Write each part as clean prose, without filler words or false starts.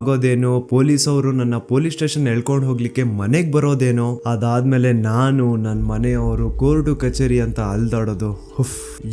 ಆಗೋದೇನೋ, police ಅವರು ನನ್ನ police station ಎಳ್ಕೊಂಡು ಹೋಗ್ಲಿಕ್ಕೆ ಮನೆಗೆ ಬರೋದೇನೋ, ಅದಾದ್ಮೇಲೆ ನಾನು ನನ್ನ ಮನೆಯವರು ಕೋರ್ಟು ಕಚೇರಿ ಅಂತ ಅಲ್ದಾಡೋದು.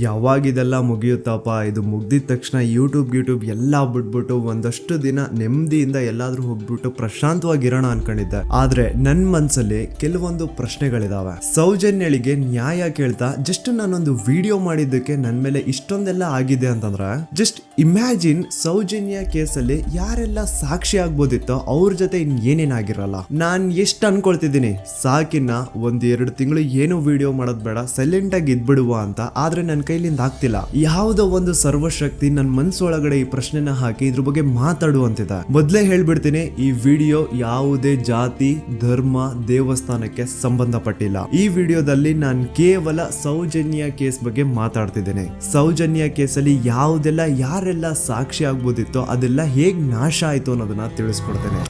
ಯಾವಾಗ ಇದೆಲ್ಲ ಮುಗಿಯುತ್ತಪ್ಪ, ಇದು ಮುಗ್ದಿದ ತಕ್ಷಣ ಯೂಟ್ಯೂಬ್ ಎಲ್ಲ ಬಿಟ್ಬಿಟ್ಟು ಒಂದಷ್ಟು ದಿನ ನೆಮ್ಮದಿಯಿಂದ ಎಲ್ಲಾದ್ರೂ ಹೋಗ್ಬಿಟ್ಟು ಪ್ರಶಾಂತವಾಗಿರೋಣ ಅನ್ಕೊಂಡಿದ್ದೆ. ಆದ್ರೆ ನನ್ ಮನ್ಸಲ್ಲಿ ಕೆಲವೊಂದು ಪ್ರಶ್ನೆಗಳಿದಾವೆ. ಸೌಜನ್ಯಳಿಗೆ ನ್ಯಾಯ ಕೇಳ್ತಾ ಜಸ್ಟ್ ನಾನೊಂದು ವಿಡಿಯೋ ಮಾಡಿದ್ದಕ್ಕೆ ನನ್ ಮೇಲೆ ಇಷ್ಟೊಂದೆಲ್ಲ ಆಗಿದೆ ಅಂತಂದ್ರೆ, ಜಸ್ಟ್ ಇಮ್ಯಾಜಿನ್ ಸೌಜನ್ಯ ಕೇಸಲ್ಲಿ ಯಾರೆಲ್ಲ ಸಾಕ್ಷಿ ಆಗ್ಬೋದಿತ್ತೋ ಅವ್ರ ಜೊತೆ ಏನೇನಾಗಿರಲ್ಲ. ನಾನ್ ಎಷ್ಟು ಅನ್ಕೊಳ್ತಿದ್ದೀನಿ, ಸಾಕಿನ್ನ 1-2 ತಿಂಗಳು ಏನು ವಿಡಿಯೋ ಮಾಡೋದ್ ಬೇಡ, ಸೈಲೆಂಟ್ ಆಗಿ ಇದ್ಬಿಡುವ ಅಂತ. ಆದ್ರೆ ನನ್ನ ಕೈಲಿಂದ ಆಗ್ತಿಲ್ಲ. ಯಾವುದೋ ಒಂದು ಸರ್ವಶಕ್ತಿ ನನ್ನ ಮನ್ಸೊಳಗಡೆ ಈ ಪ್ರಶ್ನೆನ ಹಾಕಿ ಇದ್ರ ಬಗ್ಗೆ ಮಾತಾಡುವಂತಿದೆ. ಮೊದ್ಲೇ ಹೇಳ್ಬಿಡ್ತೀನಿ, ಈ ವಿಡಿಯೋ ಯಾವುದೇ ಜಾತಿ, ಧರ್ಮ, ದೇವಸ್ಥಾನಕ್ಕೆ ಸಂಬಂಧಪಟ್ಟಿಲ್ಲ. ಈ ವಿಡಿಯೋದಲ್ಲಿ ನಾನು ಕೇವಲ ಸೌಜನ್ಯ ಕೇಸ್ ಬಗ್ಗೆ ಮಾತಾಡ್ತಿದ್ದೇನೆ. ಸೌಜನ್ಯ ಕೇಸಲ್ಲಿ ಯಾವುದೆಲ್ಲ ಯಾರೆಲ್ಲ ಸಾಕ್ಷಿ ಆಗ್ಬೋದಿತ್ತೋ ಅದೆಲ್ಲ ಹೇಗ್ ನಾಶ ಆಯ್ತು ಅನ್ನೋದನ್ನ ತಿಳಿಸ್ಕೊಡ್ತೇನೆ.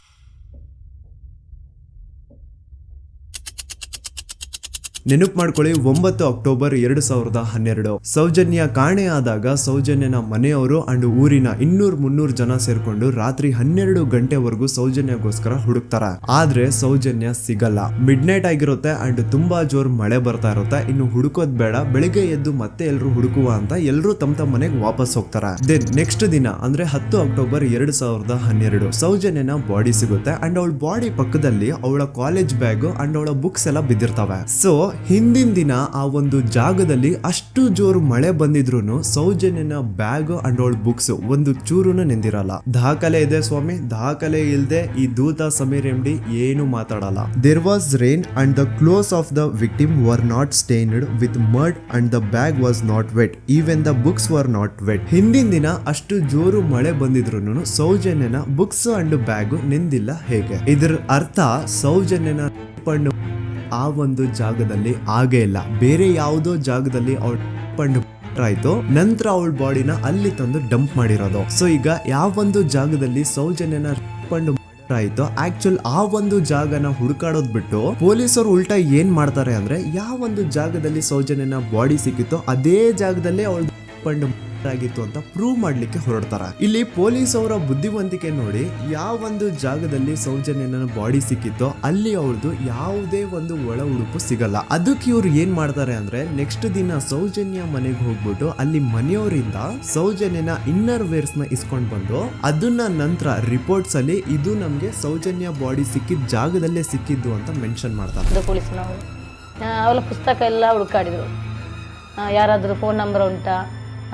ನೆನಪು ಮಾಡ್ಕೊಳ್ಳಿ, 9 ಅಕ್ಟೋಬರ್ 2012 ಸೌಜನ್ಯ ಕಾಣೆಯಾದಾಗ ಸೌಜನ್ಯನ ಮನೆಯವರು ಅಂಡ್ ಊರಿನ 200-300 ಜನ ಸೇರ್ಕೊಂಡು ರಾತ್ರಿ 12 ಗಂಟೆವರೆಗೂ ಸೌಜನ್ಯಗೋಸ್ಕರ ಹುಡುಕ್ತಾರ. ಆದ್ರೆ ಸೌಜನ್ಯ ಸಿಗಲ್ಲ. ಮಿಡ್ ನೈಟ್ ಆಗಿರುತ್ತೆ ಅಂಡ್ ತುಂಬಾ ಜೋರ್ ಮಳೆ ಬರ್ತಾ ಇರುತ್ತೆ. ಇನ್ನು ಹುಡುಕೋದ್ ಬೇಡ, ಬೆಳಿಗ್ಗೆ ಎದ್ದು ಮತ್ತೆ ಎಲ್ರು ಹುಡುಕುವ ಅಂತ ಎಲ್ರು ತಮ್ಮ ಮನೆಗೆ ವಾಪಸ್ ಹೋಗ್ತಾರ. ದೆನ್ ನೆಕ್ಸ್ಟ್ ದಿನ ಅಂದ್ರೆ 10 ಅಕ್ಟೋಬರ್ 2012 ಸೌಜನ್ಯನ ಬಾಡಿ ಸಿಗುತ್ತೆ ಅಂಡ್ ಅವಳ ಬಾಡಿ ಪಕ್ಕದಲ್ಲಿ ಅವಳ ಕಾಲೇಜ್ ಬ್ಯಾಗ್ ಅಂಡ್ ಅವಳ ಬುಕ್ಸ್ ಎಲ್ಲ ಬಿದ್ದಿರ್ತವೆ. ಸೊ ಹಿಂದಿನ ದಿನ ಆ ಒಂದು ಜಾಗದಲ್ಲಿ ಅಷ್ಟು ಜೋರು ಮಳೆ ಬಂದಿದ್ರು ಸೌಜನ್ಯನ ಬ್ಯಾಗ್ ಅಂಡ್ ಅವಳ ಬುಕ್ಸ್ ಒಂದು ಚೂರುನು ನೆಂದಿರಲ್ಲ. ದಾಖಲೆ ಇದೆ ಸ್ವಾಮಿ, ದಾಖಲೆ ಇಲ್ದೆ ಈ ದೂತ ಸಮೀರ್ MD ಏನು ಮಾತಾಡಲ್ಲ. There was rain and the clothes of the victim were not stained with mud and the bag was not wet, even the books were not wet. ಹಿಂದಿನ ದಿನ ಅಷ್ಟು ಜೋರು ಮಳೆ ಬಂದಿದ್ರು ಸೌಜನ್ಯನ ಬುಕ್ಸ್ ಅಂಡ್ ಬ್ಯಾಗ್ ನೆಂದಿಲ್ಲ. ಹೇಗೆ? ಇದರ ಅರ್ಥ ಸೌಜನ್ಯನ ಆ ಒಂದು ಜಾಗದಲ್ಲಿ ಆಗೇ ಇಲ್ಲ. ಬೇರೆ ಯಾವುದೋ ಜಾಗದಲ್ಲಿ ಅವಳು ಆಯ್ತು, ನಂತರ ಅವಳ ಬಾಡಿನ ಅಲ್ಲಿ ತಂದು ಡಂಪ್ ಮಾಡಿರೋದು. ಸೊ ಈಗ ಯಾವೊಂದು ಜಾಗದಲ್ಲಿ ಸೌಜನ್ಯನ ಆಯ್ತು, ಆಕ್ಚುಲ್ ಆ ಒಂದು ಜಾಗನ ಹುಡುಕಾಡೋದ್ ಬಿಟ್ಟು ಪೊಲೀಸರು ಉಲ್ಟಾ ಏನ್ ಮಾಡ್ತಾರೆ ಅಂದ್ರೆ, ಯಾವೊಂದು ಜಾಗದಲ್ಲಿ ಸೌಜನ್ಯನ ಬಾಡಿ ಸಿಕ್ಕಿತ್ತೋ ಅದೇ ಜಾಗದಲ್ಲೇ ಅವಳು ಆಗಿತ್ತು ಅಂತ ಪ್ರೂವ್ ಮಾಡ್ಲಿಕ್ಕೆ ಹೊರಡ್ತಾರ. ಇಲ್ಲಿ ಪೊಲೀಸ್ ಅವರ ಬುದ್ಧಿವಂತಿಕೆ ನೋಡಿ, ಯಾವೊಂದು ಜಾಗದಲ್ಲಿ ಸೌಜನ್ಯನ ಬಾಡಿ ಸಿಕ್ಕಿತ್ತೋ ಅಲ್ಲಿ ಅವಳದು ಯಾವುದೇ ಒಂದು ಒಳ ಉಡುಪು ಸಿಗಲ್ಲ. ಅದಕ್ಕೆ ಇವ್ರು ಏನ್ ಮಾಡ್ತಾರೆ ಅಂದ್ರೆ, ನೆಕ್ಸ್ಟ್ ದಿನ ಸೌಜನ್ಯ ಮನೆಗೆ ಹೋಗ್ಬಿಟ್ಟು ಅಲ್ಲಿ ಮನೆಯವರಿಂದ ಸೌಜನ್ಯನ ಇನ್ನರ್ ವೇರ್ಸ್ ನ ಇಸ್ಕೊಂಡ್ ಬಂದು ಅದನ್ನ ನಂತರ ರಿಪೋರ್ಟ್ಸ್ ಅಲ್ಲಿ ಇದು ನಮ್ಗೆ ಸೌಜನ್ಯ ಬಾಡಿ ಸಿಕ್ಕಿದ ಜಾಗದಲ್ಲೇ ಸಿಕ್ಕಿದ್ದು ಅಂತ ಮೆನ್ಷನ್ ಮಾಡ್ತಾರೆ. ಪೊಲೀಸ್ನವರು ಅವಳ ಪುಸ್ತಕ ಎಲ್ಲ ಹುಡುಕಾಡಿದ್ರು, ಯಾರಾದ್ರೂ ಫೋನ್ ನಂಬರ್ ಉಂಟಾ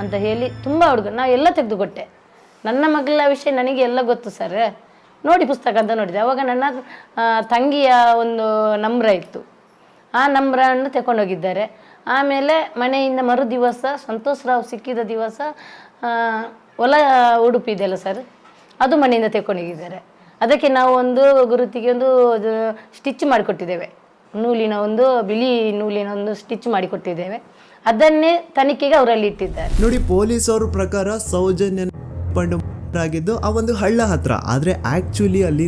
ಅಂತ ಹೇಳಿ ತುಂಬ ನಾ ಎಲ್ಲ ತೆಗೆದುಕೊಟ್ಟೆ. ನನ್ನ ಮಗಳ ವಿಷಯ ನನಗೆ ಎಲ್ಲ ಗೊತ್ತು ಸರ್, ನೋಡಿ ಪುಸ್ತಕ ಅಂತ ನೋಡಿದೆ. ಅವಾಗ ನನ್ನ ತಂಗಿಯ ಒಂದು ನಂಬ್ರ ಇತ್ತು, ಆ ನಂಬ್ರನ್ನು ತಗೊಂಡೋಗಿದ್ದಾರೆ. ಆಮೇಲೆ ಮನೆಯಿಂದ ಮರು ದಿವಸ ಸಂತೋಷ್ ರಾವ್ ಸಿಕ್ಕಿದ ದಿವಸ ಹೊಲ ಉಡುಪು ಇದೆಯಲ್ಲ ಸರ್, ಅದು ಮನೆಯಿಂದ ತಗೊಂಡೋಗಿದ್ದಾರೆ. ಅದಕ್ಕೆ ನಾವು ಒಂದು ಗುರುತಿಗೆ ಒಂದು ಸ್ಟಿಚ್ ಮಾಡಿಕೊಟ್ಟಿದ್ದೇವೆ, ನೂಲಿನ ಒಂದು ಬಿಳಿ ನೂಲಿನ ಒಂದು ಸ್ಟಿಚ್ ಮಾಡಿಕೊಟ್ಟಿದ್ದೇವೆ. ಅದನ್ನೇ ತನಿಖೆಗೆ ಅವರಲ್ಲಿ ಇಟ್ಟಿದ್ದಾರೆ. ನೋಡಿ, ಪೊಲೀಸ್ ಅವ್ರ ಪ್ರಕಾರ ಸೌಜನ್ಯ ಆಗಿದ್ದು ಆ ಒಂದು ಹಳ್ಳ ಹತ್ರ, ಆದ್ರೆ ಆಕ್ಚುಲಿ ಅಲ್ಲಿ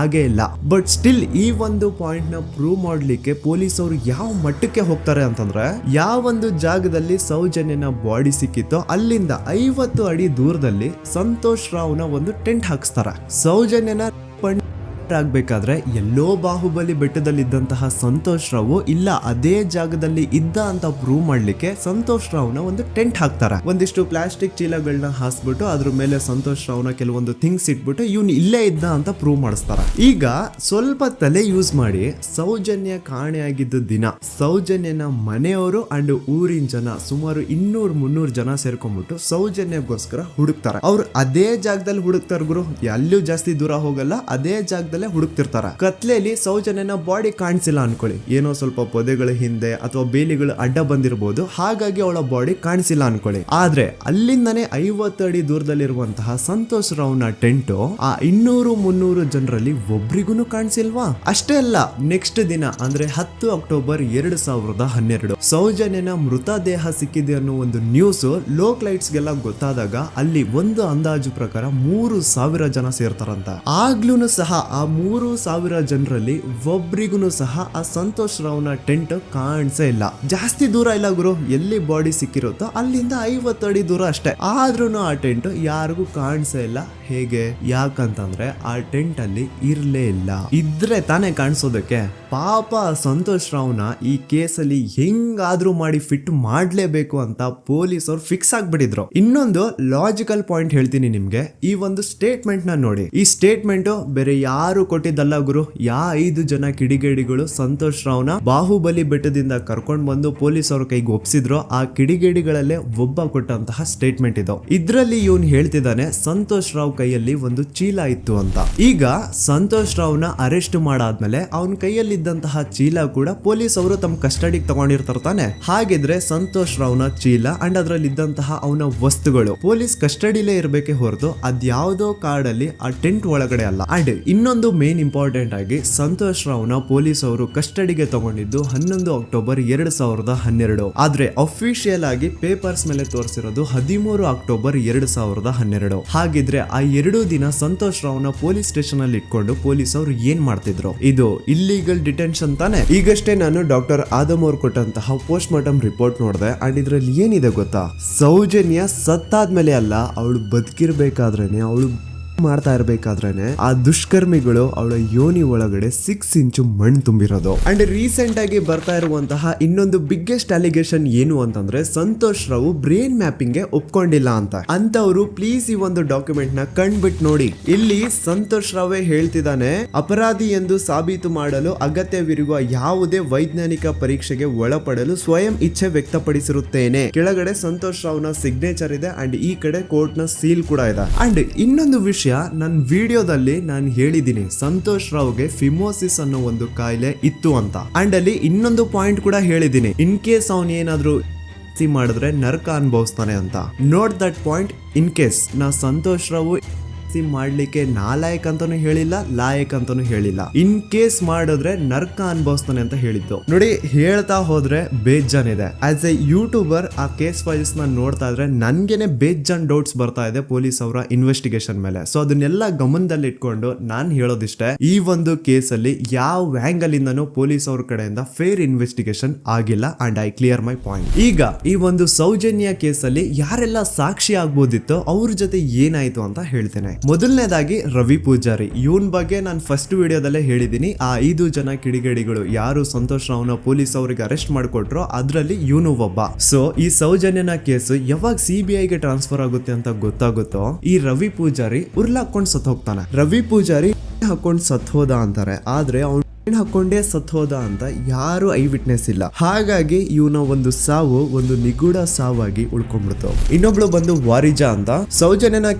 ಆಗೇ ಇಲ್ಲ. ಬಟ್ ಸ್ಟಿಲ್ ಈ ಒಂದು ಪಾಯಿಂಟ್ ನ ಪ್ರೂವ್ ಮಾಡ್ಲಿಕ್ಕೆ ಪೊಲೀಸ್ ಅವರು ಯಾವ ಮಟ್ಟಕ್ಕೆ ಹೋಗ್ತಾರೆ ಅಂತಂದ್ರೆ, ಯಾವೊಂದು ಜಾಗದಲ್ಲಿ ಸೌಜನ್ಯನ ಬಾಡಿ ಸಿಕ್ಕಿತ್ತೋ ಅಲ್ಲಿಂದ 50 ಅಡಿ ದೂರದಲ್ಲಿ ಸಂತೋಷ್ ರಾವ್ನ ಒಂದು ಟೆಂಟ್ ಹಾಕ್ಸ್ತಾರ. ಸೌಜನ್ಯನ ಆಗ್ಬೇಕಾದ್ರೆ ಎಲ್ಲೋ ಬಾಹುಬಲಿ ಬೆಟ್ಟದಲ್ಲಿ ಇದ್ದಂತಹ ಸಂತೋಷ್ ರಾವ್ ಇಲ್ಲ ಅದೇ ಜಾಗದಲ್ಲಿ ಇದ್ದ ಅಂತ ಪ್ರೂವ್ ಮಾಡ್ಲಿಕ್ಕೆ ಸಂತೋಷ್ ರಾವ್ನ ಒಂದು ಟೆಂಟ್ ಹಾಕ್ತಾರೆ. ಒಂದಿಷ್ಟು ಪ್ಲಾಸ್ಟಿಕ್ ಚೀಲಗಳನ್ನ ಹಾಸ್ಬಿಟ್ಟು ಅದ್ರ ಮೇಲೆ ಸಂತೋಷ್ ರಾವ್ನ ಕೆಲವೊಂದು ಥಿಂಗ್ಸ್ ಇಟ್ಬಿಟ್ಟು ಇವ್ನು ಇಲ್ಲೇ ಇದ್ದ ಅಂತ ಪ್ರೂವ್ ಮಾಡಿಸ್ತಾರ. ಈಗ ಸ್ವಲ್ಪ ತಲೆ ಯೂಸ್ ಮಾಡಿ, ಸೌಜನ್ಯ ಕಾಣೆಯಾಗಿದ್ದ ದಿನ ಸೌಜನ್ಯನ ಮನೆಯವರು ಅಂಡ್ ಊರಿನ ಜನ ಸುಮಾರು 200-300 ಜನ ಸೇರ್ಕೊಂಡ್ಬಿಟ್ಟು ಸೌಜನ್ಯಗೋಸ್ಕರ ಹುಡುಕ್ತಾರೆ. ಅವ್ರು ಅದೇ ಜಾಗದಲ್ಲಿ ಹುಡುಕ್ತಾರ ಗುರು, ಎಲ್ಲೂ ಜಾಸ್ತಿ ದೂರ ಹೋಗಲ್ಲ, ಅದೇ ಜಾಗದಲ್ಲಿ ಹುಡುಕ್ತಿರ್ತಾರ. ಕತ್ಲೆಯಲ್ಲಿ ಸೌಜನ್ಯನ ಬಾಡಿ ಕಾಣಿಸಿಲ್ಲ ಅನ್ಕೊಳ್ಳಿ, ಏನೋ ಸ್ವಲ್ಪ ಪೊದೆಗಳ ಹಿಂದೆ ಅಥವಾ ಬೇಲಿಗಳು ಅಡ್ಡ ಬಂದಿರಬಹುದು, ಹಾಗಾಗಿ ಅವಳ ಬಾಡಿ ಕಾಣಿಸಿಲ್ಲ ಅನ್ಕೊಳ್ಳಿ. ಆದ್ರೆ ಅಲ್ಲಿಂದನೇ 50 ಅಡಿ ದೂರದಲ್ಲಿರುವಂತಹ ಸಂತೋಷ್ ರಾವ್ನ ಟೆಂಟ್ ಆ 200-300 ಜನರಲ್ಲಿ ಒಬ್ರಿಗೂ ಕಾಣಿಸಿಲ್ವಾ? ಅಷ್ಟೇ ಅಲ್ಲ, ನೆಕ್ಸ್ಟ್ ದಿನ ಅಂದ್ರೆ 10 ಅಕ್ಟೋಬರ್ 2012 ಸೌಜನ್ಯನ ಮೃತದೇಹ ಸಿಕ್ಕಿದೆ ಅನ್ನೋ ಒಂದು ನ್ಯೂಸ್ ಲೋಕ್ ಲೈಟ್ಸ್ ಗೆಲ್ಲ ಗೊತ್ತಾದಾಗ ಅಲ್ಲಿ ಒಂದು ಅಂದಾಜು ಪ್ರಕಾರ 3000 ಜನ ಸೇರ್ತಾರಂತ. ಆಗ್ಲೂ ಸಹ ಆ 3000 ಜನರಲ್ಲಿ ಒಬ್ರಿಗೂ ಸಹ ಆ ಸಂತೋಷ್ ರಾವ್ನ ಟೆಂಟ್ ಕಾಣಿಸೇ ಇಲ್ಲ. ಜಾಸ್ತಿ ದೂರ ಇಲ್ಲ ಗುರು, ಎಲ್ಲಿ ಬಾಡಿ ಸಿಕ್ಕಿರುತ್ತೋ ಅಲ್ಲಿಂದ 50 ಅಡಿ ದೂರ ಅಷ್ಟೇ. ಆದ್ರೂ ಆ ಟೆಂಟ್ ಯಾರಿಗೂ ಕಾಣಿಸೇ ಇಲ್ಲ. ಹೇಗೆ? ಯಾಕಂತಂದ್ರೆ ಆ ಟೆಂಟ್ ಅಲ್ಲಿ ಇರ್ಲೇ ಇಲ್ಲ. ಇದ್ರೆ ತಾನೇ ಕಾಣಿಸೋದಕ್ಕೆ. ಪಾಪ ಸಂತೋಷ್ ರಾವ್ನ ಈ ಕೇಸಲ್ಲಿ ಹೆಂಗಾದ್ರೂ ಮಾಡಿ ಫಿಟ್ ಮಾಡ್ಲೇಬೇಕು ಅಂತ ಪೊಲೀಸ್ ಅವ್ರು ಫಿಕ್ಸ್ ಆಗ್ಬಿಟ್ಟಿದ್ರು. ಇನ್ನೊಂದು ಲಾಜಿಕಲ್ ಪಾಯಿಂಟ್ ಹೇಳ್ತೀನಿ ನಿಮ್ಗೆ. ಈ ಒಂದು ಸ್ಟೇಟ್ಮೆಂಟ್ ನ ನೋಡಿ. ಈ ಸ್ಟೇಟ್ಮೆಂಟ್ ಬೇರೆ ಯಾರು ಕೊಟ್ಟಿದ್ದಲ್ಲ ಗುರು. 5 ಜನ ಕಿಡಿಗೇಡಿಗಳು ಸಂತೋಷ್ ರಾವ್ನ ಬಾಹುಬಲಿ ಬೆಟ್ಟದಿಂದ ಕರ್ಕೊಂಡ್ ಬಂದು ಪೊಲೀಸ್ ಅವ್ರ ಕೈಗೆ ಒಪ್ಸಿದ್ರು. ಆ ಕಿಡಿಗೇಡಿಗಳಲ್ಲೇ ಒಬ್ಬ ಕೊಟ್ಟಂತಹ ಸ್ಟೇಟ್ಮೆಂಟ್ ಇದು. ಇದ್ರಲ್ಲಿ ಇವನ್ ಹೇಳ್ತಿದ್ದಾನೆ ಸಂತೋಷ್ ರಾವ್ ಕೈಯಲ್ಲಿ ಒಂದು ಚೀಲ ಇತ್ತು ಅಂತ. ಈಗ ಸಂತೋಷ್ ರಾವ್ನ ಅರೆಸ್ಟ್ ಮಾಡಾದ್ಮೇಲೆ ಅವನ ಕೈಯಲ್ಲಿ ಇದ್ದಂತಹ ಚೀಲ ಕೂಡ ಪೊಲೀಸ್ ಅವರು ತಮ್ಮ ಕಸ್ಟಡಿಗೆ ತಗೊಂಡಿರ್ತಾರ ತಾನೆ. ಹಾಗಿದ್ರೆ ಸಂತೋಷ್ ರಾವ್ನ ಚೀಲ ಅಂಡ್ ಅದ್ರಲ್ಲಿ ಇದ್ದಂತಹ ಅವನ ವಸ್ತುಗಳು ಪೊಲೀಸ್ ಕಸ್ಟಡಿಲೇ ಇರ್ಬೇಕೆ ಹೊರತು ಅದ್ಯಾವುದೋ ಕಾಡಲ್ಲಿ ಆ ಟೆಂಟ್ ಒಳಗಡೆ ಅಲ್ಲ. ಅಂಡ್ ಇನ್ನೊಂದು ಮೇನ್ ಇಂಪಾರ್ಟೆಂಟ್ ಆಗಿ ಸಂತೋಷ್ ರಾವ್ನ ಪೊಲೀಸ್ ಅವರು ಕಸ್ಟಡಿಗೆ ತಗೊಂಡಿದ್ದು 11 ಅಕ್ಟೋಬರ್ 2012. ಆದ್ರೆ ಅಫಿಷಿಯಲ್ ಆಗಿ ಪೇಪರ್ಸ್ ಮೇಲೆ ತೋರಿಸಿರೋದು 13 ಅಕ್ಟೋಬರ್ 2012. ಹಾಗಿದ್ರೆ ಆ 2 ದಿನ ಸಂತೋಷ್ ರಾವ್ನ ಪೊಲೀಸ್ ಸ್ಟೇಷನ್ ಅಲ್ಲಿ ಇಟ್ಕೊಂಡು ಪೊಲೀಸ್ ಅವರು ಏನ್ ಮಾಡ್ತಿದ್ರು? ಇದು ಇಲ್ಲಿಗಲ್ ಡಿಟೆನ್ಷನ್ ತಾನೆ. ಈಗಷ್ಟೇ ನಾನು ಡಾಕ್ಟರ್ ಆದಮ್ ಅವ್ರು ಕೊಟ್ಟಂತಹ ಪೋಸ್ಟ್ ಮಾರ್ಟಮ್ ರಿಪೋರ್ಟ್ ನೋಡಿದೆ. ಅಂಡ್ ಇದ್ರಲ್ಲಿ ಏನಿದೆ ಗೊತ್ತಾ? ಸೌಜನ್ಯ ಸತ್ತಾದ್ಮೇಲೆ ಅಲ್ಲ, ಅವಳು ಬದುಕಿರ್ಬೇಕಾದ್ರೇನೆ, ಅವಳು ಮಾಡ್ತಾ ಇರ್ಬೇಕಾದ್ರೇನೆ ಆ ದುಷ್ಕರ್ಮಿಗಳು ಅವಳ ಯೋನಿ ಒಳಗಡೆ 6 ಇಂಚು ಮಣ್ಣು ತುಂಬಿರೋದು. ಅಂಡ್ ರೀಸೆಂಟ್ ಆಗಿ ಬರ್ತಾ ಇರುವಂತಹ ಇನ್ನೊಂದು ಬಿಗ್ಗೆಸ್ಟ್ ಅಲಿಗೇಷನ್ ಏನು ಅಂತಂದ್ರೆ ಸಂತೋಷ್ ರಾವ್ ಬ್ರೇನ್ ಮ್ಯಾಪಿಂಗ್ ಗೆ ಒಪ್ಕೊಂಡಿಲ್ಲ ಅಂತವ್ರು ಪ್ಲೀಸ್ ಈ ಒಂದು ಡಾಕ್ಯುಮೆಂಟ್ ನ ಕಂಡ್ಬಿಟ್ಟು ನೋಡಿ. ಇಲ್ಲಿ ಸಂತೋಷ್ ರಾವೇ ಹೇಳ್ತಿದ್ದಾನೆ, ಅಪರಾಧಿ ಎಂದು ಸಾಬೀತು ಮಾಡಲು ಅಗತ್ಯವಿರುವ ಯಾವುದೇ ವೈಜ್ಞಾನಿಕ ಪರೀಕ್ಷೆಗೆ ಒಳಪಡಲು ಸ್ವಯಂ ಇಚ್ಛೆ ವ್ಯಕ್ತಪಡಿಸಿರುತ್ತೇನೆ. ಕೆಳಗಡೆ ಸಂತೋಷ್ ರಾವ್ನ ಸಿಗ್ನೇಚರ್ ಇದೆ ಅಂಡ್ ಈ ಕಡೆ ಕೋರ್ಟ್ ನ ಸೀಲ್ ಕೂಡ ಇದೆ. ಅಂಡ್ ಇನ್ನೊಂದು ವಿಷಯ, ನನ್ನ ವಿಡಿಯೋದಲ್ಲಿ ನಾನು ಹೇಳಿದ್ದೀನಿ ಸಂತೋಷ್ ರಾವ್ಗೆ ಫಿಮೋಸಿಸ್ ಅನ್ನೋ ಒಂದು ಕಾಯಿಲೆ ಇತ್ತು ಅಂತ. ಅಂಡ್ ಅಲ್ಲಿ ಇನ್ನೊಂದು ಪಾಯಿಂಟ್ ಕೂಡ ಹೇಳಿದ್ದೀನಿ, ಇನ್ ಕೇಸ್ ಅವನ್ ಏನಾದ್ರು ಮಾಡಿದ್ರೆ ನರಕ ಅನುಭವಿಸ್ತಾನೆ ಅಂತ. Note that point. In case ನಾ ಸಂತೋಷ್ ರಾವ್ ಮಾಡ್ಲಿಕ್ಕೆ ನಾಲಾಯಕ್ ಅಂತಾನು ಹೇಳಿಲ್ಲ, ಲಾಯಕ್ ಅಂತಾನು ಹೇಳಿಲ್ಲ. ಇನ್ ಕೇಸ್ ಮಾಡಿದ್ರೆ ನರ್ಕ ಅನುಭವಿಸ್ತಾನೆ ಅಂತ ಹೇಳಿದ್ದು. ನೋಡಿ, ಹೇಳ್ತಾ ಹೋದ್ರೆ ಬೇಜಾನ್ ಇದೆ. ಆಸ್ ಎ ಯೂಟ್ಯೂಬರ್ ಆ ಕೇಸ್ ಫೈಲ್ಸ್ ನ ನೋಡ್ತಾ ಇದ್ರೆ ನನ್ಗೆನೆ ಬೇಜಾನ್ ಡೌಟ್ಸ್ ಬರ್ತಾ ಇದೆ ಪೊಲೀಸ್ ಅವರ ಇನ್ವೆಸ್ಟಿಗೇಷನ್ ಮೇಲೆ. ಸೊ ಅದನ್ನೆಲ್ಲ ಗಮನದಲ್ಲಿ ಇಟ್ಕೊಂಡು ನಾನ್ ಹೇಳೋದಿಷ್ಟೇ, ಈ ಒಂದು ಕೇಸಲ್ಲಿ ಯಾವ ಆಂಗಲ್ ಇಂದನೂ ಪೊಲೀಸ್ ಅವ್ರ ಕಡೆಯಿಂದ ಫೇರ್ ಇನ್ವೆಸ್ಟಿಗೇಷನ್ ಆಗಿಲ್ಲ. And I clear my point. ಈಗ ಈ ಒಂದು ಸೌಜನ್ಯ ಕೇಸಲ್ಲಿ ಯಾರೆಲ್ಲ ಸಾಕ್ಷಿ ಆಗ್ಬೋದಿತ್ತೋ ಅವ್ರ ಜೊತೆ ಏನಾಯ್ತು ಅಂತ ಹೇಳ್ತೇನೆ. ಮೊದಲನೇದಾಗಿ ರವಿ ಪೂಜಾರಿ. ಇವನ್ ಬಗ್ಗೆ ನಾನು ಫಸ್ಟ್ ವಿಡಿಯೋದಲ್ಲೇ ಹೇಳಿದೀನಿ. ಆ 5 ಜನ ಕಿಡಿಗೇಡಿಗಳು ಯಾರು ಸಂತೋಷ್ ರಾವ್ನ ಪೊಲೀಸ್ ಅವರಿಗೆ ಅರೆಸ್ಟ್ ಮಾಡಿಕೊಟ್ರೋ ಅದ್ರಲ್ಲಿ ಇವನು ಒಬ್ಬ. ಸೊ ಈ ಸೌಜನ್ಯನ ಕೇಸ್ ಯಾವಾಗ CBI ಗೆ ಟ್ರಾನ್ಸ್ಫರ್ ಆಗುತ್ತೆ ಅಂತ ಗೊತ್ತಾಗುತ್ತೋ ಈ ರವಿ ಪೂಜಾರಿ ಉರ್ಲಾಕೊಂಡು ಸತ್ ಹೋಗ್ತಾನೆ. ರವಿ ಪೂಜಾರಿ ಹಾಕೊಂಡು ಸತ್ ಹೋದ ಅಂತಾರೆ, ಆದ್ರೆ ಅವ್ನು ಹಾಕೊಂಡೇ ಸತ್ ಹೋದ ಅಂತ ಯಾರು ಐ ವಿಟ್ನೆಸ್ ಇಲ್ಲ. ಹಾಗಾಗಿ ಇವನ ಒಂದು ಸಾವು ಒಂದು ನಿಗೂಢ ಸಾವಾಗಿ ಉಳ್ಕೊಂಡ್ಬಿಡ್ತು. ಇನ್ನೊಬ್ಳು ಬಂದು ವಾರಿಜಾ ಅಂತ. ಸೌಜನ್ಯನ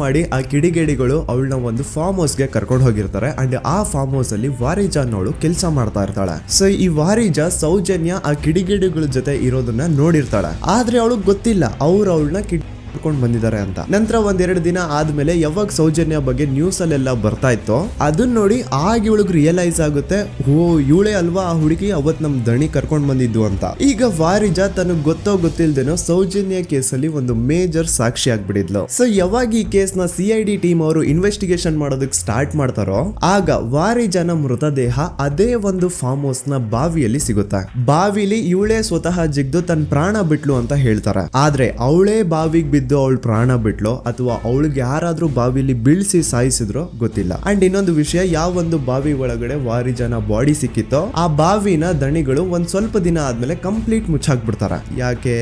ಮಾಡಿ ಆ ಕಿಡಿಗೇಡಿಗಳು ಅವಳನ್ನ ಒಂದು ಫಾರ್ಮ್ ಹೌಸ್ ಗೆ ಕರ್ಕೊಂಡು ಹೋಗಿರ್ತಾರೆ. ಅಂಡ್ ಆ ಫಾರ್ಮ್ ಹೌಸ್ ಅಲ್ಲಿ ವಾರಿಜಾ ಅನ್ನೋಳು ಕೆಲಸ ಮಾಡ್ತಾ ಇರ್ತಾಳೆ. ಸೊ ಈ ವಾರಿಜಾ ಸೌಜನ್ಯ ಆ ಕಿಡಿಗೇಡಿಗಳ ಜೊತೆ ಇರೋದನ್ನ ನೋಡಿರ್ತಾಳೆ, ಆದ್ರೆ ಅವಳಿಗೆ ಗೊತ್ತಿಲ್ಲ ಅವ್ರು ಅವಳನ್ನ ಕೊಂಡು ಬಂದಿದ್ದಾರೆ ಅಂತ. ನಂತರ 1-2 ದಿನ ಆದ್ಮೇಲೆ ಯಾವಾಗ ಸೌಜನ್ಯ ಬಗ್ಗೆ ನ್ಯೂಸ್ ಅಲ್ಲೆಲ್ಲ ಬರ್ತಾ ಇತ್ತು ಅದನ್ನ ನೋಡಿ ಆಗ ಇವಳಿಗೆ ರಿಯಲೈಸ್ ಆಗುತ್ತೆ, ಓ ಇವಳೇ ಅಲ್ವಾ ಆ ಹುಡುಗಿ ಅವತ್ ನಮ್ ದಣಿ ಕರ್ಕೊಂಡ್ ಬಂದಿದ್ದು ಅಂತ. ಈಗ ವಾರಿಜಾ ತನಗ್ ಗೊತ್ತಿಲ್ದೇನೋ ಸೌಜನ್ಯ ಕೇಸಲ್ಲಿ ಒಂದು ಮೇಜರ್ ಸಾಕ್ಷಿ ಆಗ್ಬಿಡಿದ್ಲು. ಸೊ ಯಾವಾಗ ಈ ಕೇಸ್ ನ CID ಟೀಮ್ ಅವರು ಇನ್ವೆಸ್ಟಿಗೇಷನ್ ಮಾಡೋದಕ್ಕೆ ಸ್ಟಾರ್ಟ್ ಮಾಡ್ತಾರೋ ಆಗ ವಾರಿಜಾನ ಮೃತದೇಹ ಅದೇ ಒಂದು ಫಾರ್ಮ್ ಹೌಸ್ ನ ಬಾವಿಯಲ್ಲಿ ಸಿಗುತ್ತೆ. ಬಾವಿಲಿ ಇವಳೇ ಸ್ವತಃ ಜಿಗ್ದು ತನ್ನ ಪ್ರಾಣ ಬಿಟ್ಲು ಅಂತ ಹೇಳ್ತಾರೆ. ಆದ್ರೆ ಅವಳೇ ಬಾವಿಗೆ ಬಿದ್ದು ಅವಳು ಪ್ರಾಣ ಬಿಟ್ಲು ಅಥವಾ ಅವಳಿಗೆ ಯಾರಾದ್ರೂ ಬಾವಿಲಿ ಬೀಳ್ಸಿ ಸಾಯಿಸಿದ್ರು ಗೊತ್ತಿಲ್ಲ. ಅಂಡ್ ಇನ್ನೊಂದು ವಿಷಯ, ಯಾವ ಒಂದು ಬಾವಿ ಒಳಗಡೆ ವಾರಿಜಾನ ಬಾಡಿ ಸಿಕ್ಕಿತ್ತೋ ಆ ಬಾವಿನ ದಣಿಗಳು ಒಂದ್ ಸ್ವಲ್ಪ ದಿನ ಆದ್ಮೇಲೆ ಕಂಪ್ಲೀಟ್ ಮುಚ್ಚಾಕ್ಬಿಡ್ತಾರ. ಯಾಕೆ?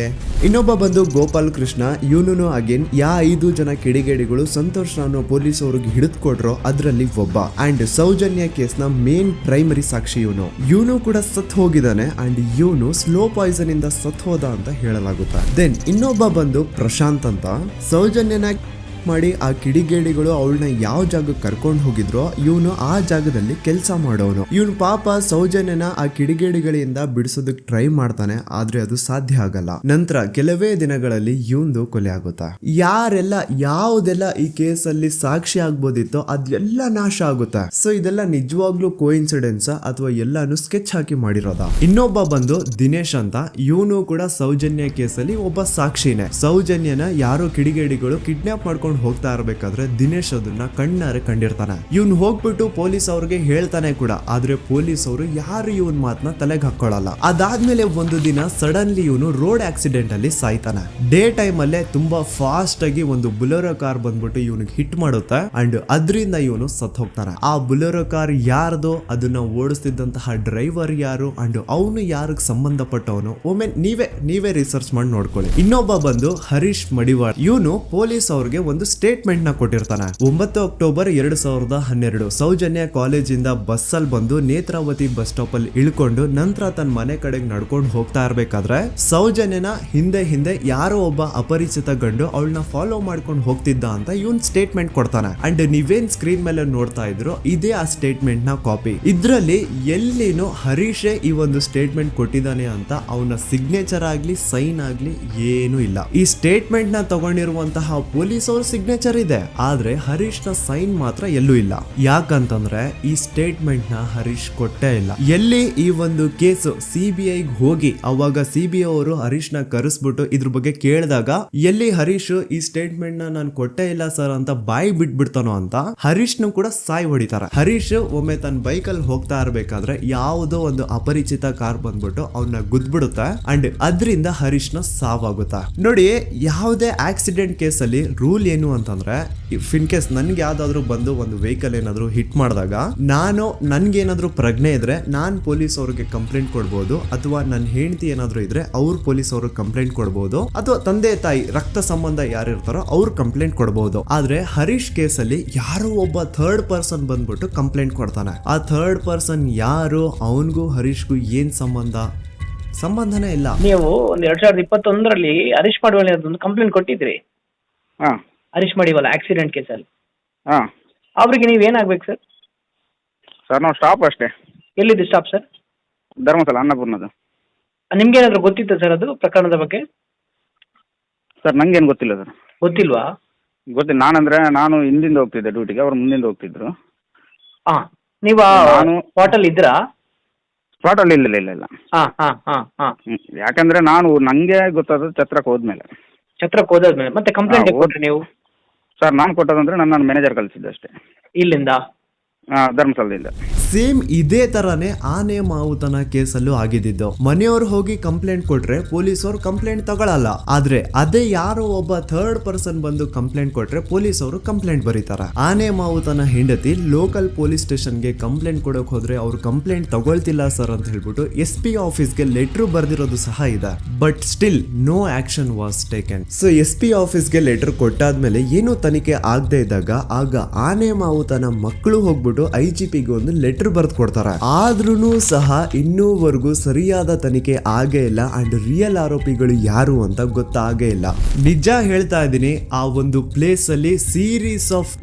ಇನ್ನೊಬ್ಬ ಬಂದು ಗೋಪಾಲ್ ಕೃಷ್ಣ. ಇವನು ಅಗೇನ್ 5 ಜನ ಕಿಡಿಗೇಡಿಗಳು ಸಂತೋಷ್ ರಾವ್ನ ಪೊಲೀಸ್ ಅವ್ರಿಗೆ ಹಿಡಿದುಕೊಟ್ರು ಅದ್ರಲ್ಲಿ ಒಬ್ಬ. ಅಂಡ್ ಸೌಜನ್ಯ ಕೇಸ್ ನ ಮೇನ್ ಪ್ರೈಮರಿ ಸಾಕ್ಷಿ ಇವನು ಕೂಡ ಸತ್ ಹೋಗಿದ್ದಾನೆ. ಅಂಡ್ ಇವನು ಸ್ಲೋ ಪಾಯ್ಸನ್ ಇಂದ ಸತ್ ಹೋದ ಅಂತ ಹೇಳಲಾಗುತ್ತೆ. ದೆನ್ ಇನ್ನೊಬ್ಬ ಬಂದು ಪ್ರಶಾಂತ್ ಅಂತ. ಸೌಜನ್ಯನ ಮಾಡಿ ಆ ಕಿಡಿಗೇಡಿಗಳು ಅವಳನ್ನ ಯಾವ ಜಾಗಕ್ಕೆ ಕರ್ಕೊಂಡು ಹೋಗಿದ್ರೋ ಇವನು ಆ ಜಾಗದಲ್ಲಿ ಕೆಲಸ ಮಾಡೋನು. ಇವನು ಪಾಪ ಸೌಜನ್ಯನ ಆ ಕಿಡಿಗೇಡಿಗಳಿಂದ ಬಿಡಿಸೋದಕ್ಕೆ ಟ್ರೈ ಮಾಡ್ತಾನೆ, ಆದ್ರೆ ಅದು ಸಾಧ್ಯ ಆಗಲ್ಲ. ನಂತರ ಕೆಲವೇ ದಿನಗಳಲ್ಲಿ ಇವಂದು ಕೊಲೆ ಆಗುತ್ತಾ. ಯಾರೆಲ್ಲ ಯಾವುದೆಲ್ಲ ಈ ಕೇಸಲ್ಲಿ ಸಾಕ್ಷಿ ಆಗ್ಬೋದಿತ್ತೋ ಅದೆಲ್ಲ ನಾಶ ಆಗುತ್ತೆ. ಸೊ ಇದೆಲ್ಲ ನಿಜವಾಗ್ಲೂ ಕೋಇನ್ಸಿಡೆನ್ಸ್ ಅಥವಾ ಎಲ್ಲಾನು ಸ್ಕೆಚ್ ಹಾಕಿ ಮಾಡಿರೋದ. ಇನ್ನೊಬ್ಬ ಬಂದು ದಿನೇಶ್ ಅಂತ. ಇವನು ಕೂಡ ಸೌಜನ್ಯ ಕೇಸಲ್ಲಿ ಒಬ್ಬ ಸಾಕ್ಷಿನೇ. ಸೌಜನ್ಯನ ಯಾರೋ ಕಿಡಿಗೇಡಿಗಳು ಕಿಡ್ನಾಪ್ ಮಾಡ್ಕೊಂಡು ನಡ್ಕೊಂಡು ಹೋಗ್ತಾ ಇರ್ಬೇಕಾದ್ರೆ ದಿನೇಶ್ ಅದನ್ನ ಕಣ್ಣಾರೆ ಕಂಡಿರ್ತಾನೆ. ಇವ್ನು ಹೋಗ್ಬಿಟ್ಟು ಪೊಲೀಸ್ ಅವ್ರಿಗೆ ಹೇಳ್ತಾನೆ ಕೂಡ, ಆದ್ರೆ ಪೊಲೀಸ್ ಅವರು ಯಾರು ಇವನ್ ಮಾತನ್ನ ತಲೆಗೆ ಹಾಕೊಳ್ಳಲ್ಲ. ಅದಾದ್ಮೇಲೆ ಒಂದು ದಿನ ಸಡನ್ಲಿ ಇವನು ರೋಡ್ ಆಕ್ಸಿಡೆಂಟ್ ಅಲ್ಲಿ ಸಾಯ್ತಾನೆ. ಡೇ ಟೈಮ್ ಅಲ್ಲೇ ತುಂಬಾ ಫಾಸ್ಟ್ ಆಗಿ ಒಂದು ಬುಲೆರೋ ಕಾರ್ ಬಂದ್ಬಿಟ್ಟು ಇವನಿಗೆ ಹಿಟ್ ಮಾಡುತ್ತೆ ಅಂಡ್ ಅದರಿಂದ ಇವನು ಸತ್ ಹೋಗ್ತಾನೆ. ಆ ಬುಲೆರೋ ಕಾರ್ ಯಾರ್ದು, ಅದನ್ನ ಓಡಿಸ್ತಿದ್ದಂತಹ ಡ್ರೈವರ್ ಯಾರು ಅಂಡ್ ಅವನು ಯಾರಿಗೆ ಸಂಬಂಧಪಟ್ಟವನು, ಒಮ್ಮೆ ನೀವೇ ರಿಸರ್ಚ್ ಮಾಡಿ ನೋಡ್ಕೊಳ್ಳಿ. ಇನ್ನೊಬ್ಬ ಬಂದು ಹರೀಶ್ ಮಡಿವಾಳ್. ಇವನು ಪೊಲೀಸ್ ಅವ್ರಿಗೆ ಒಂದು ಸ್ಟೇಟ್ಮೆಂಟ್ ನ ಕೊಟ್ಟಿರ್ತಾನೆ. 9 ಅಕ್ಟೋಬರ್ 2012 ಸೌಜನ್ಯ ಕಾಲೇಜಿಂದ ಬಸ್ ಅಲ್ಲಿ ಬಂದು ನೇತ್ರಾವತಿ ಬಸ್ ಸ್ಟಾಪ್ ಅಲ್ಲಿ ಇಳ್ಕೊಂಡು ನಂತರ ತನ್ನ ಮನೆ ಕಡೆಗೆ ನಡ್ಕೊಂಡು ಹೋಗ್ತಾ ಇರ್ಬೇಕಾದ್ರೆ ಸೌಜನ್ಯನ ಹಿಂದೆ ಯಾರೋ ಒಬ್ಬ ಅಪರಿಚಿತ ಗಂಡು ಅವಳನ್ನ ಫಾಲೋ ಮಾಡ್ಕೊಂಡು ಹೋಗ್ತಿದ್ದ ಅಂತ ಇವನ್ ಸ್ಟೇಟ್ಮೆಂಟ್ ಕೊಡ್ತಾನೆ. ಅಂಡ್ ನೀವೇನ್ ಸ್ಕ್ರೀನ್ ಮೇಲೆ ನೋಡ್ತಾ ಇದ್ರು ಇದೇ ಆ ಸ್ಟೇಟ್ಮೆಂಟ್ ನ ಕಾಪಿ. ಇದ್ರಲ್ಲಿ ಎಲ್ಲಿನೂ ಹರೀಶೇ ಈ ಒಂದು ಸ್ಟೇಟ್ಮೆಂಟ್ ಕೊಟ್ಟಿದ್ದಾನೆ ಅಂತ ಅವನ ಸಿಗ್ನೇಚರ್ ಆಗ್ಲಿ ಸೈನ್ ಆಗ್ಲಿ ಏನು ಇಲ್ಲ. ಈ ಸ್ಟೇಟ್ಮೆಂಟ್ ನ ತಗೊಂಡಿರುವಂತಹ ಪೊಲೀಸ್ ಅವ್ರ ಸಿಗ್ನೇಚರ್ ಇದೆ, ಆದ್ರೆ ಹರೀಶ್ ನ ಸೈನ್ ಮಾತ್ರ ಎಲ್ಲೂ ಇಲ್ಲ. ಯಾಕಂತಂದ್ರೆ ಈ ಸ್ಟೇಟ್ಮೆಂಟ್ ನ ಹರೀಶ್ ಕೊಟ್ಟೇ ಇಲ್ಲ. ಎಲ್ಲಿ ಈ ಒಂದು ಕೇಸ್ CBI ಹೋಗಿ ಅವಾಗ CBI ಅವರು ಹರೀಶ್ ನ ಕರೆಸ್ಬಿಟ್ಟು ಇದ್ರ ಬಗ್ಗೆ ಕೇಳಿದಾಗ ಎಲ್ಲಿ ಹರೀಶ್ ಈ ಸ್ಟೇಟ್ಮೆಂಟ್ ನ ನಾನು ಕೊಟ್ಟೇ ಇಲ್ಲ ಸರ್ ಅಂತ ಬಾಯಿ ಬಿಟ್ಬಿಡ್ತಾನೋ ಅಂತ ಹರೀಶ್ ನು ಕೂಡ ಸಾಯ್ ಹೊಡಿತಾರೆ. ಹರೀಶ್ ಒಮ್ಮೆ ತನ್ನ ಬೈಕ್ ಅಲ್ಲಿ ಹೋಗ್ತಾ ಇರ್ಬೇಕಾದ್ರೆ ಯಾವುದೋ ಒಂದು ಅಪರಿಚಿತ ಕಾರ್ ಬಂದ್ಬಿಟ್ಟು ಅವನ್ನ ಗುದ್ಬಿಡುತ್ತೆ ಅಂಡ್ ಅದರಿಂದ ಹರೀಶ್ ನ ಸಾವಾಗುತ್ತೆ. ನೋಡಿ, ಯಾವುದೇ ಆಕ್ಸಿಡೆಂಟ್ ಕೇಸ್ ಅಲ್ಲಿ ರೂಲ್ ಏನು ಅಂತಂದ್ರೆ ಇನ್ ಕೇಸ್ ನನ್ಗೆ ಯಾವ್ದಾದ್ರು ಬಂದು ಒಂದು ವೆಹಿಕಲ್ ಏನಾದ್ರು ಹಿಟ್ ಮಾಡಿದಾಗ ನನ್ಗೇನಾದ್ರು ಪ್ರಜ್ಞೆ ಇದ್ರೆ ನಾನ್ ಪೊಲೀಸ್ ಅವ್ರಿಗೆ ಕಂಪ್ಲೇಂಟ್ ಕೊಡ್ಬೋದು, ಅಥವಾ ನನ್ನ ಹೆಂಡತಿ ಏನಾದ್ರು ಇದ್ರೆ ಅವ್ರು ಪೊಲೀಸ್ ಅವ್ರಿಗೆ ಕಂಪ್ಲೇಂಟ್ ಕೊಡ್ಬೋದು, ಅಥವಾ ತಂದೆ ತಾಯಿ ರಕ್ತ ಸಂಬಂಧ ಯಾರಿರ್ತಾರೋ ಅವ್ರು ಕಂಪ್ಲೇಂಟ್ ಕೊಡ್ಬೋದು. ಆದ್ರೆ ಹರೀಶ್ ಕೇಸ್ ಅಲ್ಲಿ ಯಾರೋ ಒಬ್ಬ ಥರ್ಡ್ ಪರ್ಸನ್ ಬಂದ್ಬಿಟ್ಟು ಕಂಪ್ಲೇಂಟ್ ಕೊಡ್ತಾನೆ. ಆ ಥರ್ಡ್ ಪರ್ಸನ್ ಯಾರು, ಅವನ್ಗೂ ಹರೀಶ್ಗೂ ಏನ್ ಸಂಬಂಧನೇ ಇಲ್ಲ. ನೀವು 2021ರಲ್ಲಿ ಹರೀಶ್ ಮಾಡಿವಲ್ಲ ಒಂದು ಕಂಪ್ಲೇಂಟ್ ಕೊಟ್ಟಿದ್ರಿ. ಹರೀಶ್ ಮಾಡಿವಲ್ಲ ಆಕ್ಸಿಡೆಂಟ್ ಕೇಸಲ್ಲಿ. ಅವ್ರಿಗೆ ನೀವು ಏನಾಗ್ಬೇಕು ಸರ್? ಸರ್ ನಾವು ಸ್ಟಾಪ್ ಅಷ್ಟೇ. ಎಲ್ಲಿದ್ದು ಸ್ಟಾಪ್ ಸರ್? ಧರ್ಮಸ್ಥಳ ಅನ್ನಪೂರ್ಣದು. ನಿಮ್ಗೆ ಏನಾದ್ರು ಗೊತ್ತಿತ್ತು ಸರ್ ಅದು ಪ್ರಕರಣದ ಬಗ್ಗೆ? ಸರ್ ನಂಗೇನು ಗೊತ್ತಿಲ್ಲ ಸರ್. ಗೊತ್ತಿಲ್ವಾ? ಗೊತ್ತಿಲ್ಲ. ನಾನು ಹಿಂದಿಂದ ಹೋಗ್ತಿದ್ದೆ ಡ್ಯೂಟಿಗೆ, ಅವ್ರು ಮುಂದಿಂದ ಹೋಗ್ತಿದ್ರು. ನೀವು ಸ್ಪಾಟಲ್ಲಿ ಇದ್ರಾ? ಸ್ಪಾಟಲ್ಲಿ ಇಲ್ಲ. ಯಾಕಂದ್ರೆ ನಂಗೆ ಗೊತ್ತಾದ ಛತ್ರಕ್ಕೆ ಹೋದ್ಮೇಲೆ. ಛತ್ರಕ್ಕೆ ಹೋದಾದ್ಮೇಲೆ ಮತ್ತೆ ಕಂಪ್ಲೇಂಟ್ ಕೊಟ್ರಿ ನೀವು? ಸರ್ ನಾನು ಕೊಟ್ಟದಂದ್ರೆ ನನ್ನ ಮ್ಯಾನೇಜರ್ ಕಳಿಸಿದ್ದೆ ಅಷ್ಟೇ. ಇಲ್ಲಿಂದ? ಧರ್ಮಸ್ಥಳದಿಂದ. ಸೇಮ್ ಇದೇ ತರಾನೇ ಆನೆ ಮಾವುತನ ಕೇಸಲ್ಲೂ ಆಗಿದ್ದು. ಮನೆಯವ್ರು ಹೋಗಿ ಕಂಪ್ಲೇಂಟ್ ಕೊಟ್ರೆ ಪೊಲೀಸ್ ಅವ್ರು ಕಂಪ್ಲೇಂಟ್ ತಗೊಳಲ್ಲ, ಆದ್ರೆ ಅದೇ ಯಾರೋ ಒಬ್ಬ ಥರ್ಡ್ ಪರ್ಸನ್ ಬಂದು ಕಂಪ್ಲೇಂಟ್ ಕೊಟ್ರೆ ಪೊಲೀಸ್ ಅವರು ಕಂಪ್ಲೇಂಟ್ ಬರೀತಾರೆ. ಆನೆ ಮಾವುತನ ಹೆಂಡತಿ ಲೋಕಲ್ ಪೊಲೀಸ್ ಸ್ಟೇಷನ್ಗೆ ಕಂಪ್ಲೇಂಟ್ ಕೊಡಕ್ ಹೋದ್ರೆ ಅವ್ರು ಕಂಪ್ಲೇಂಟ್ ತಗೊಳ್ತಿಲ್ಲ ಸರ್ ಅಂತ ಹೇಳ್ಬಿಟ್ಟು SP ಆಫೀಸ್ಗೆ ಲೆಟರ್ ಬರ್ದಿರೋದು ಸಹ ಇದೆ. But still no action was taken. So SP ಆಫೀಸ್ಗೆ ಲೆಟರ್ ಕೊಟ್ಟಾದ್ಮೇಲೆ ಏನು ತನಿಖೆ ಆಗದೆ ಇದ್ದಾಗ ಆಗ ಆನೆ ಮಾವುತನ ಮಕ್ಕಳು ಹೋಗ್ಬಿಟ್ಟು IGPಗೆ ಒಂದು ಲೆಟರ್ ಬರ್ದು ಕೊಡ್ತಾರೆ. ಆದ್ರೂ ಸಹ ಇನ್ನೂವರೆಗೂ ಸರಿಯಾದ ತನಿಖೆ ಆಗೇ ಇಲ್ಲ ಅಂಡ್ ರಿಯಲ್ ಆರೋಪಿಗಳು ಯಾರು ಅಂತ ಗೊತ್ತಾಗೇ ಇಲ್ಲ. ನಿಜ ಹೇಳ್ತಾ ಇದ್ದೀನಿ, ಆ ಒಂದು ಪ್ಲೇಸ್ ಅಲ್ಲಿ ಸೀರೀಸ್ ಆಫ್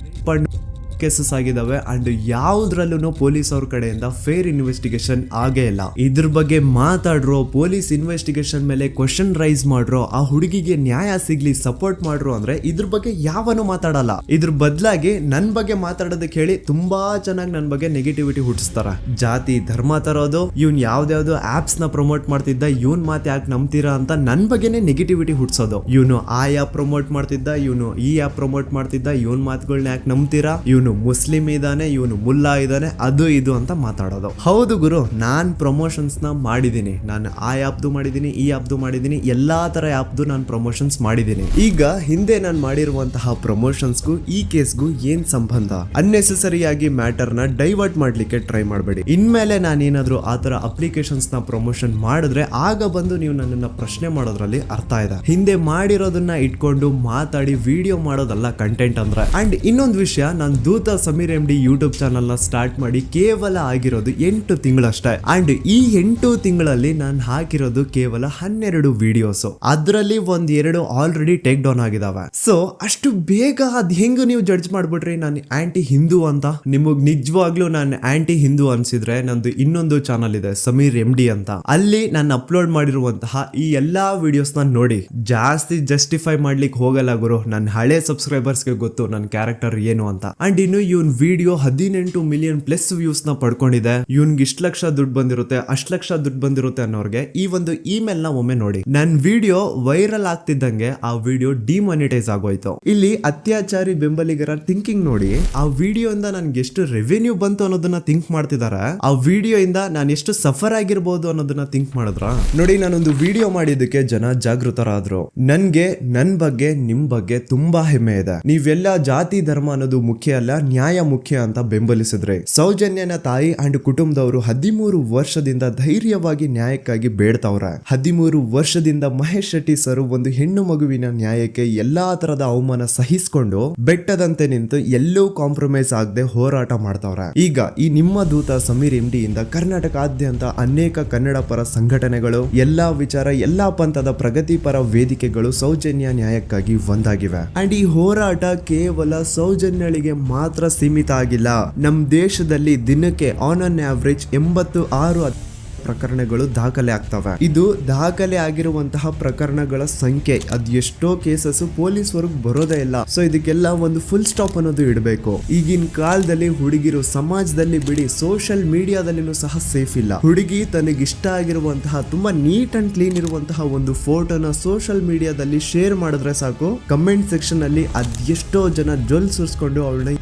ಕೇಸಸ್ ಆಗಿದಾವೆ ಅಂಡ್ ಯಾವ್ದ್ರಲ್ಲೂ ಪೊಲೀಸ್ ಅವ್ರ ಕಡೆಯಿಂದ ಫೇರ್ ಇನ್ವೆಸ್ಟಿಗೇಷನ್ ಆಗೇ ಇಲ್ಲ. ಇದ್ರ ಬಗ್ಗೆ ಮಾತಾಡ್ರೋ, ಪೊಲೀಸ್ ಇನ್ವೆಸ್ಟಿಗೇಷನ್ ಮೇಲೆ ಕ್ವಶನ್ ರೈಸ್ ಮಾಡ್ರೋ, ಆ ಹುಡುಗಿಗೆ ನ್ಯಾಯ ಸಿಗ್ಲಿ ಸಪೋರ್ಟ್ ಮಾಡ್ರೋ ಅಂದ್ರೆ ಇದ್ರ ಬಗ್ಗೆ ಯಾವನು ಮಾತಾಡಲ್ಲ. ಇದ್ರ ಬದಲಾಗಿ ನನ್ ಬಗ್ಗೆ ಮಾತಾಡೋದಕ್ಕೆ ಹೇಳಿ ತುಂಬಾ ಚೆನ್ನಾಗಿ ನನ್ ಬಗ್ಗೆ ನೆಗೆಟಿವಿಟಿ ಹುಟ್ಟಿಸ್ತಾರ. ಜಾತಿ ಧರ್ಮ ತರೋದು, ಇವ್ನ್ ಯಾವ್ದಾವ್ದು ಆಪ್ಸ್ ನ ಪ್ರಮೋಟ್ ಮಾಡ್ತಿದ್ದ, ಇವನ್ ಮಾತು ಯಾಕೆ ನಂಬ್ತೀರಾ ಅಂತ ನನ್ ಬಗ್ಗೆನೇ ನೆಗೆಟಿವಿಟಿ ಹುಟ್ಟಿಸೋದು. ಇವನು ಆ ಆ್ಯಪ್ ಪ್ರಮೋಟ್ ಮಾಡ್ತಿದ್ದ, ಇವನು ಈ ಆ್ಯಪ್ ಪ್ರಮೋಟ್ ಮಾಡ್ತಿದ್ದ, ಇವನ್ ಮಾತುಗಳನ್ನ ಯಾಕೆ ನಂಬ್ತೀರಾ, ಇವನು ಮುಸ್ಲಿಂ ಇದಾನೆ, ಇವನು ಮುಲ್ಲಾ ಇದಾನೆ, ಅದು ಇದು ಅಂತ ಮಾತಾಡೋದು. ಹೌದು ಗುರು, ನಾನ್ ಪ್ರಮೋಷನ್ಸ್ ನ ಮಾಡಿದೀನಿ. ನಾನು ಆ ಆ್ಯಪ್ದು ಮಾಡಿದೀನಿ, ಈ ಆ್ಯಪ್ದು ಮಾಡಿದೀನಿ, ಎಲ್ಲಾ ತರ ಆ್ಯಪ್ದು ನಾನು ಪ್ರಮೋಷನ್ಸ್ ಮಾಡಿದೀನಿ. ಈಗ ಹಿಂದೆ ನಾನು ಮಾಡಿರುವಂತಹ ಪ್ರಮೋಷನ್ಸ್ಗೂ ಈ ಕೇಸ್ಗೂ ಏನ್ ಸಂಬಂಧ? ಅನ್ನೆಸೆಸರಿಯಾಗಿ ಮ್ಯಾಟರ್ ನ ಡೈವರ್ಟ್ ಮಾಡ್ಲಿಕ್ಕೆ ಟ್ರೈ ಮಾಡಬೇಡಿ. ಇನ್ಮೇಲೆ ನಾನೇನಾದ್ರೂ ಆ ತರ ಅಪ್ಲಿಕೇಶನ್ಸ್ ನ ಪ್ರಮೋಷನ್ ಮಾಡಿದ್ರೆ ಆಗ ಬಂದು ನೀವು ನನ್ನನ್ನ ಪ್ರಶ್ನೆ ಮಾಡೋದ್ರಲ್ಲಿ ಅರ್ಥ ಇದೆ. ಹಿಂದೆ ಮಾಡಿರೋದನ್ನ ಇಟ್ಕೊಂಡು ಮಾತಾಡಿ ವಿಡಿಯೋ ಮಾಡೋದಲ್ಲ ಕಂಟೆಂಟ್ ಅಂದ್ರೆ. ಅಂಡ್ ಇನ್ನೊಂದು ವಿಷಯ, ನಾನು ದೂತ ಸಮೀರ್ MD ಯೂಟ್ಯೂಬ್ ಚಾನಲ್ ನ ಸ್ಟಾರ್ಟ್ ಮಾಡಿ ಕೇವಲ ಆಗಿರೋದು 8 ತಿಂಗಳಷ್ಟೇ. ಅಂಡ್ ಈ 8 ತಿಂಗಳಲ್ಲಿ ನಾನು ಹಾಕಿರೋದು ಕೇವಲ 12 ವಿಡಿಯೋಸ್. ಅದರಲ್ಲಿ 1-2 ಆಲ್ರೆಡಿ ಟೇಕ್ ಡೌನ್ ಆಗಿದಾವೆ. ಸೊ ಅಷ್ಟು ಬೇಗ ಅದ್ ಹೆಂಗ್ ನೀವು ಜಡ್ಜ್ ಮಾಡ್ಬಿಟ್ರಿ ನಾನು ಆಂಟಿ ಹಿಂದೂ ಅಂತ? ನಿಮಗ್ ನಿಜವಾಗ್ಲೂ ನಾನು ಆಂಟಿ ಹಿಂದೂ ಅನ್ಸಿದ್ರೆ ನಂದು ಇನ್ನೊಂದು ಚಾನಲ್ ಇದೆ ಸಮೀರ್ MD ಅಂತ. ಅಲ್ಲಿ ನಾನು ಅಪ್ಲೋಡ್ ಮಾಡಿರುವಂತಹ ಈ ಎಲ್ಲಾ ವಿಡಿಯೋಸ್ ನ ನೋಡಿ. ಜಾಸ್ತಿ ಜಸ್ಟಿಫೈ ಮಾಡ್ಲಿಕ್ಕೆ ಹೋಗಲ್ಲ ಗುರು, ನನ್ನ ಹಳೆ ಸಬ್ಸ್ಕ್ರೈಬರ್ಸ್ಗೆ ಗೊತ್ತು ನನ್ನ ಕ್ಯಾರೆಕ್ಟರ್ ಏನು ಅಂತ. ಅಂಡ್ ಇನ್ನು ಇವನ್ ವಿಡಿಯೋ 18 ಮಿಲಿಯನ್ ಪ್ಲಸ್ ವ್ಯೂಸ್ ನ ಪಡ್ಕೊಂಡಿದೆ. ಇವನ್ಗೆ ಇಷ್ಟ ಲಕ್ಷ ದುಡ್ಡು ಬಂದಿರುತ್ತೆ, ಅಷ್ಟ್ ಲಕ್ಷ ದುಡ್ಡು ಬಂದಿರುತ್ತೆ ಅನ್ನೋರ್ಗೆ ಈ ಒಂದು ಇಮೇಲ್ ನ ಒಮ್ಮೆ ನೋಡಿ. ನನ್ ವಿಡಿಯೋ ವೈರಲ್ ಆಗ್ತಿದ್ದಂಗೆ ಆ ವಿಡಿಯೋ ಡಿಮಾನಿಟೈಸ್ ಆಗೋಯ್ತು. ಇಲ್ಲಿ ಅತ್ಯಾಚಾರಿ ಬೆಂಬಲಿಗರ ಥಿಂಕಿಂಗ್ ನೋಡಿ. ಆ ವಿಡಿಯೋ ಇಂದ ನನ್ಗೆ ಎಷ್ಟು ರೆವೆನ್ಯೂ ಬಂತು ಅನ್ನೋದನ್ನ ಥಿಂಕ್ ಮಾಡ್ತಿದಾರೆ. ಆ ವಿಡಿಯೋ ಇಂದ ನಾನು ಎಷ್ಟು ಸಫರ್ ಆಗಿರ್ಬೋದು ಅನ್ನೋದನ್ನ ಥಿಂಕ್ ಮಾಡಿದ್ರ ನೋಡಿ. ನಾನೊಂದು ವಿಡಿಯೋ ಮಾಡಿದ್ದಕ್ಕೆ ಜನ ಜಾಗೃತರಾದ್ರು. ನನ್ಗೆ ನನ್ ಬಗ್ಗೆ ನಿಮ್ ಬಗ್ಗೆ ತುಂಬಾ ಹೆಮ್ಮೆ ಇದೆ. ನೀವೆಲ್ಲ ಜಾತಿ ಧರ್ಮ ಅನ್ನೋದು ಮುಖ್ಯ ಅಲ್ಲ, ನ್ಯಾಯ ಮುಖ್ಯ ಅಂತ ಬೆಂಬಲಿಸಿದ್ರಿ. ಸೌಜನ್ಯನ ತಾಯಿ ಅಂಡ್ ಕುಟುಂಬದವರು 13 ವರ್ಷದಿಂದ ಧೈರ್ಯವಾಗಿ ನ್ಯಾಯಕ್ಕಾಗಿ ಬೇಡ್ತಾವ್ರೆ. 13 ವರ್ಷದಿಂದ ಮಹೇಶ್ ಶೆಟ್ಟಿ ಸರ್ ಒಂದು ಹೆಣ್ಣು ಮಗುವಿನ ನ್ಯಾಯಕ್ಕೆ ಎಲ್ಲಾ ತರದ ಅವಮಾನ ಸಹಿಸಿಕೊಂಡು ಬೆಟ್ಟದಂತೆ ನಿಂತು ಎಲ್ಲೂ ಕಾಂಪ್ರಮೈಸ್ ಆಗದೆ ಹೋರಾಟ ಮಾಡ್ತಾವ್ರೆ. ಈಗ ಈ ನಿಮ್ಮ ದೂತ ಸಮೀರ್ MD ಇಂದ ಕರ್ನಾಟಕಾದ್ಯಂತ ಅನೇಕ ಕನ್ನಡ ಪರ ಸಂಘಟನೆಗಳು, ಎಲ್ಲಾ ವಿಚಾರ, ಎಲ್ಲಾ ಪಂಥದ ಪ್ರಗತಿಪರ ವೇದಿಕೆಗಳು ಸೌಜನ್ಯ ನ್ಯಾಯಕ್ಕಾಗಿ ಒಂದಾಗಿವೆ. ಅಂಡ್ ಈ ಹೋರಾಟ ಕೇವಲ ಸೌಜನ್ಯಳಿಗೆ ಮಾತ್ರ ಸೀಮಿತ ಆಗಿಲ್ಲ. ನಮ್ ದೇಶದಲ್ಲಿ ದಿನಕ್ಕೆ ಆನ್ ಅನ್ ಆವರೇಜ್ 86 ಪ್ರಕರಣಗಳು ದಾಖಲೆ ಆಗ್ತವೆ. ಇದು ದಾಖಲೆ ಆಗಿರುವಂತಹ ಪ್ರಕರಣಗಳ ಸಂಖ್ಯೆ. ಅದ್ ಎಷ್ಟೋ ಕೇಸಸ್ ಪೊಲೀಸ್ ವರ್ಗ ಬರೋದೇ ಇಲ್ಲ. ಸೊ ಇದಕ್ಕೆಲ್ಲ ಒಂದು ಫುಲ್ ಸ್ಟಾಪ್ ಅನ್ನೋದು ಇಡಬೇಕು. ಈಗಿನ ಕಾಲದಲ್ಲಿ ಹುಡುಗಿರು ಸಮಾಜದಲ್ಲಿ ಬಿಡಿ, ಸೋಷಿಯಲ್ ಮೀಡಿಯಾದಲ್ಲಿನೂ ಸಹ ಸೇಫ್ ಇಲ್ಲ. ಹುಡುಗಿ ತನಗಿಷ್ಟ ಆಗಿರುವಂತಹ ತುಂಬಾ ನೀಟ್ ಅಂಡ್ ಕ್ಲೀನ್ ಇರುವಂತಹ ಒಂದು ಫೋಟೋನ ಸೋಷಿಯಲ್ ಮೀಡಿಯಾದಲ್ಲಿ ಶೇರ್ ಮಾಡಿದ್ರೆ ಸಾಕು, ಕಮೆಂಟ್ ಸೆಕ್ಷನ್ ಅಲ್ಲಿ ಅದೆಷ್ಟೋ ಜನ ಜೊಲ್ ಸುರಿಸ್ಕೊಂಡು ಅವಳನ್ನ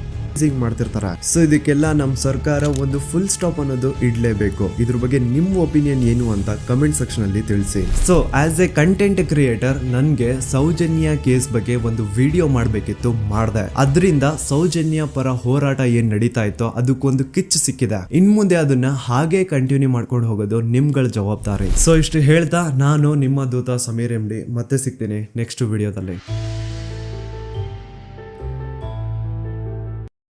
ಮಾಡ್ತಿರ್ತಾರೆ. ಸೊ ಇದಕ್ಕೆಲ್ಲ ನಮ್ ಸರ್ಕಾರ ಒಂದು ಫುಲ್ ಸ್ಟಾಪ್ ಅನ್ನೋದು ಇಡ್ಲೇಬೇಕು. ಇದ್ರ ಬಗ್ಗೆ ನಿಮ್ಮ ಒಪಿನಿಯನ್ ಏನು ಅಂತ ಕಮೆಂಟ್ ಸೆಕ್ಷನ್ ಅಲ್ಲಿ ತಿಳಿಸಿ. So as A content creator ನನ್ಗೆ ಸೌಜನ್ಯ ಕೇಸ್ ಬಗ್ಗೆ ಒಂದು ವಿಡಿಯೋ ಮಾಡ್ಬೇಕಿತ್ತು, ಮಾಡ್ದೆ. ಅದರಿಂದ ಸೌಜನ್ಯ ಪರ ಹೋರಾಟ ಏನ್ ನಡೀತಾ ಇತ್ತೋ ಅದಕ್ಕೊಂದು ಕಿಚ್ಚು ಸಿಕ್ಕಿದೆ. ಇನ್ ಮುಂದೆ ಅದನ್ನ ಹಾಗೆ ಕಂಟಿನ್ಯೂ ಮಾಡ್ಕೊಂಡು ಹೋಗೋದು ನಿಮ್ಗಳ ಜವಾಬ್ದಾರಿ. ಸೊ ಇಷ್ಟು ಹೇಳ್ತಾ ನಾನು ನಿಮ್ಮ ದೂತ ಸಮೀರ್ MD ಮತ್ತೆ ಸಿಗ್ತೀನಿ ನೆಕ್ಸ್ಟ್ ವಿಡಿಯೋದಲ್ಲಿ.